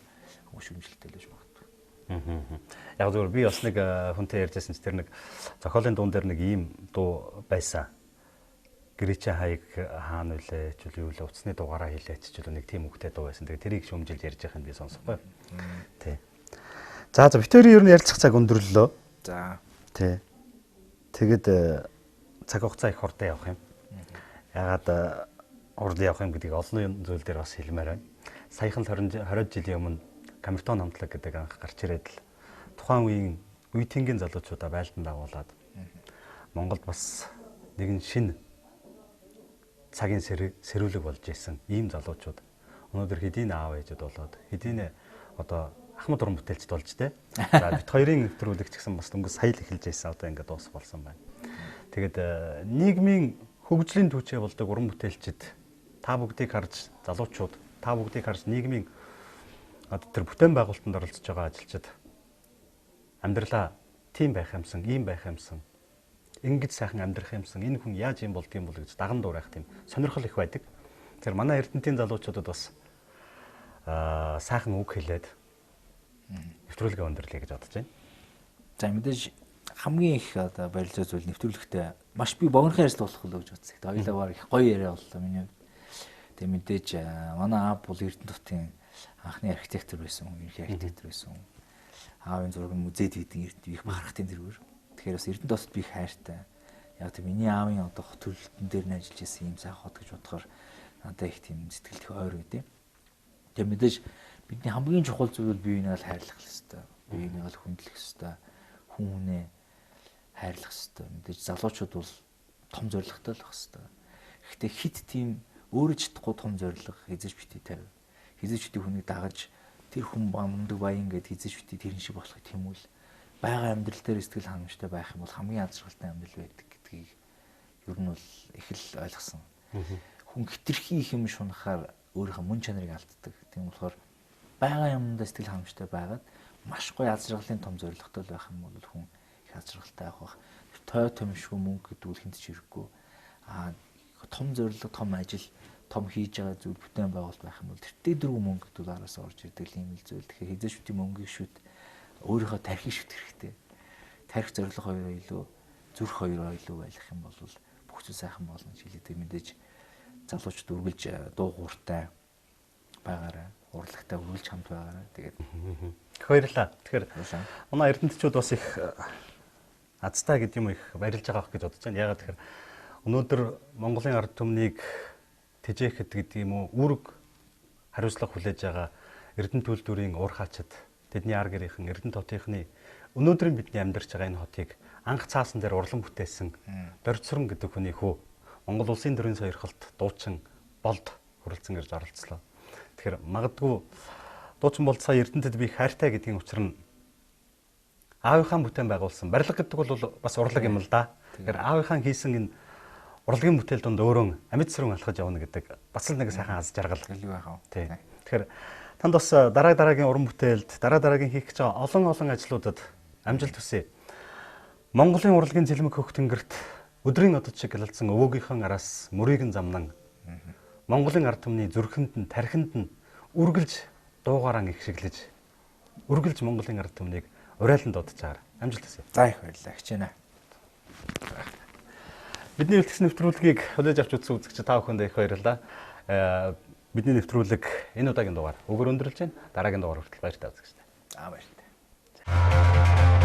хүмүүс шүмжлэлтэй л байж магадгүй. Яг зөвөр би бас нэг хүнтэй ярьжсэн ч тэр нэг зохиолын дуун дээр нэг ийм дуу байсан. Гэрээчээ хаяг хаана үлээ ч үл юу лээ утасны дугаараа хэлээч ч үл нэг тийм үгтэй дуу байсан. Тэгээ тэрийг шүмжилж ярьж байхын би сонсохгүй. Тий. За битүүрийн ер нь ярилцах цаг өндөрлөлөө. За. Тий. Тэгэд цаг хугацаа их хурдан явах юм. Ягаад урд явах юм гэдгийг олон зүйл дээр бас хэлмээр байна. Саяхан л 20 жилийн өмнө камертон хамтлаг гэдэг анх гарч ирээд л тухайн үеийн үеийнгийн залуучуудаа байлдан дагуулад Монголд бас нэгэн шинэ цагийн сэрүүлэг болж исэн ийм залуучууд өнөөдөр хэдийн аав ээжүүд болоод хэдийн одоо Ахмад уран бүтээлчд болж тэ. За бит хоёрын нэвтрүүлэг ч гэсэн бас дөнгөж сая л эхэлж байсан одоо ингээд дуус болсон байна. Тэгэд нийгмийн хөгжлийн түүчээ болдог уран бүтээлчд та бүгдийг харж залуучууд та бүгдийг харж нийгмийн одоо тэр бүтээн байгуулалтанд оролцож байгаа ажилчид амьдралаа тийм байх юмсан, ийм байх юмсан, ингэж сайхан амьдрах юмсан, энэ хүн яаж юм болдгийм бол гэж даган дуурайх тийм сонирхол их байдаг. Тэр манай Эрдэнэтийн залуучуудад бас сайхан үг хэлээд нэвтрүүлгээ өндөрлөе гэж бодож байна. За мэдээж хамгийн их одоо барилжаа зүйл нэвтрүүлэгтээ маш би богинохон ярьцлах болох л гэж бодсон. Тэгээд хоёулаа их гоё яриа боллоо миний хувьд. Тэгээд мэдээж манай аав бол Эрдэнэт хотын анхны архитектор байсан, ерөнхий архитектор байсан. Аавын зураг нь музейд хийдэг Эрдэнэт их бахархтын зэргээр. Тэгэхээр бас Эрдэнэт хотод би их хайртай. Яг тийм миний аавын одоо хот төлөлтөн дээр нь ажиллаж исэн юм сайхан хот гэж бодохоор надад их тийм сэтгэл тойр өгдөө. Тэгээд мэдээж бидний хамгийн чухал зүйл биеийг л хайрлах хэрэгтэй. Биеийг л хүндлэх хэрэгтэй. Хүнээ хайрлах хэрэгтэй. Мэдээж залуучууд бол том зорилготой л байх хэрэгтэй. Гэхдээ хит тийм өөрөө чадахгүй том зорилго хизэж битий тавь. Хизэж битий хүнийг дагаж тэр хүн бамдаг баян гэд хизэж битий тэрэн шиг болохыг тэмүүл. Бага амьдрал дээр сэтгэл хангамжтай байх юм бол хамгийн аз жаргалтай амьдрал байдаг гэдгийг ер нь бол их л ойлгосон. Хүн хитрхи их юм шунахаар өөрийнхөө мөн чанарыг алддаг. Тийм болохоор бага юмдаа сэтгэл хангамжтай байгаад маш гоё аз жаргалын том зорилготой байх юм бол хүн их аз жаргалтай байх. Той томшгүй мөнгө гэдэг үл хинт ч хэрэггүй. Том зорилго, том ажил, том хийж байгаа зүйл бүтээн байгуулалт байх юм бол тэртээ дөрөв мөнгө гэдэг араас орж ирдэг юм л зүйл. Тэгэхээр хизээш бити мөнгөийг шүт өөрийнхөө тархийг шүтэх хэрэгтэй. Тарих зорилго хоёроо илүү, зүрх хоёроо илүү байх юм бол бүх зүйл сайхан болно гэж хэлээд мэдээж залуучууд үргэлж дуу хууртай байгаарай. Урлагтай үргэлж хамт байгаарай. Тэгээд баярлалаа. Тэгэхээр манай эрдэнэтчүүд бас их азтай гэдэг юм их барилж байгаа гэж бодож байна. Ягаад тэгэхээр өнөөдөр Монголын ард түмнийг тэжээхэд гэдэг юм уу үүрэг хариуцлага хүлээж байгаа Эрдэнэт төлдөрийн ур хачид тэдний ар гэрийнхэн Эрдэнэт хотынхны өнөөдрийн бидний амьдарч байгаа энэ хотыг анх цаасан дээр урлан бүтээсэн Доржсуран гэдэг хүний хүү Монгол улсын төрийн сойрхолт дуучин болд хүрэлцэн ирж оролцлоо. Тэгэхээр магадгүй дуучин болд сая Эрдэнэтэд би хайртай гэдгийн учир нь аавынхаа бүтээн байгуулсан барилга гэдэг бол бас урлаг юм л да. Тэгэхээр аавынхаа хийсэн энэ урлагийн бүтээл донд өөрөө амьд сүрэн алхаж явна гэдэг бас л нэг сайхан аз жаргал. Тэгэхээр танд бас дараагийн уран бүтээлд дараагийн хийх гэж байгаа олон ажлуудад амжилт хүсье. Монголын урлагийн цэлмэг хөх тэнгэрт өдрийн одод шиг гэлэлцсэн өвөөгийнхэн араас мөрийг нь замнан Монголын ард түмний зүрхэнд нь тархинд нь үргэлж дуугаараа их шиглэж үргэлж Монголын ард түмнийг урайлан дуудаж байгаа. Амжилт хүсье. За их баярлалаа. Хичээнэ. Бидний үлдсэн нэвтрүүлгийг хүлээж авч үзсэн үзэгч та бүхэнд их баярлалаа. Бидний нэвтрүүлэг энэ удаагийн дугаар өгөр өндөрлж байна. Дараагийн дугаар хүртэл баяр та үзэгчтэй. За баярлалаа.